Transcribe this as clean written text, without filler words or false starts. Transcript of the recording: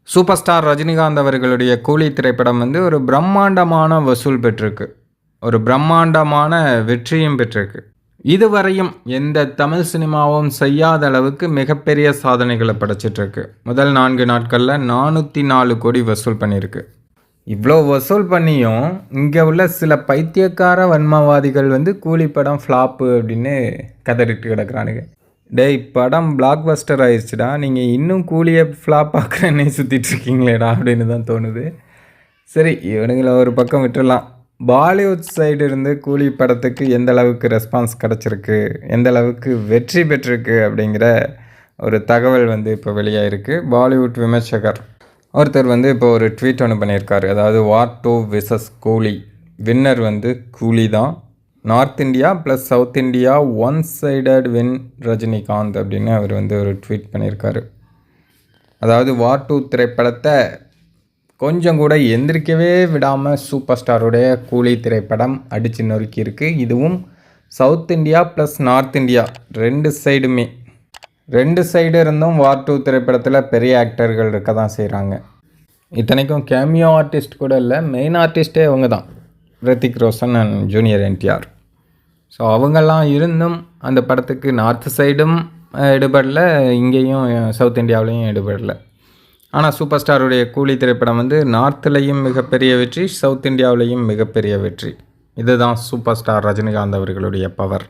Super star Rajinikanth அவர்களுடைய கூலி திரைப்படம் வந்து ஒரு பிரம்மாண்டமான வசூல் பெற்றிருக்கு. ஒரு பிரம்மாண்டமான வெற்றியும் பெற்றிருக்கு. இதுவரையும் எந்த தமிழ் சினிமாவும் செய்யாத அளவுக்கு மிகப்பெரிய சாதனைகளை படைச்சிட்ருக்கு. முதல் 4 நாட்களில் 404 கோடி வசூல் பண்ணியிருக்கு. இவ்வளோ வசூல் பண்ணியும் இங்கே உள்ள சில பைத்தியக்கார வன்மவாதிகள் வந்து கூலி படம் ஃப்ளாப்பு அப்படின்னு கதறிட்டு கிடக்குறானுங்க. டேய், படம் பிளாக் பஸ்டர் ஆயிடுச்சுடா, நீங்கள் இன்னும் கூலியை ஃப்ளாப் பார்க்குறேன்னே சுற்றிட்டுருக்கீங்களேடா அப்படின்னு தான் தோணுது. சரி, இவனுங்களை ஒரு பக்கம் விட்டுடலாம். பாலிவுட் சைடு இருந்து கூலி படத்துக்கு எந்த அளவுக்கு ரெஸ்பான்ஸ் கிடச்சிருக்கு, எந்த அளவுக்கு வெற்றி பெற்றிருக்கு அப்படிங்கிற ஒரு தகவல் வந்து இப்போ வெளியாகிருக்கு. பாலிவுட் விமர்சகர் ஒருத்தர் வந்து இப்போ ஒரு ட்வீட் ஒன்று பண்ணியிருக்காரு. அதாவது வார் 2 விசஸ் கூலி, வின்னர் வந்து கூலி தான், north India plus south India one sided win Rajinikanth அப்படின்னு அவர் வந்து ஒரு ட்வீட் பண்ணியிருக்காரு. அதாவது வார் 2 திரைப்படத்தை கொஞ்சம் கூட எந்திரிக்கவே விடாமல் சூப்பர் ஸ்டாருடைய கூலி திரைப்படம் அடித்து நொறுக்கி இருக்குது. இதுவும் south India plus north India ரெண்டு சைடு இருந்தும் வார் 2 திரைப்படத்தில் பெரிய ஆக்டர்கள் இருக்க தான் செய்கிறாங்க. இத்தனைக்கும் கேமியோ ஆர்டிஸ்ட் கூட இல்லை, மெயின் ஆர்டிஸ்டே அவங்க தான், Hrithik Roshan and junior NTR. So அவங்கெல்லாம் இருந்தும் அந்த படத்துக்கு நார்த் சைடும் எடுபடலை, இங்கேயும் சவுத் இந்தியாவிலையும் எடுபடலை. ஆனால் சூப்பர் ஸ்டாருடைய கூலி திரைப்படம் வந்து நார்த்துலேயும் மிகப்பெரிய வெற்றி, சவுத் இந்தியாவிலையும் மிகப்பெரிய வெற்றி. இதுதான் சூப்பர் ஸ்டார் ரஜினிகாந்த் அவர்களுடைய பவர்.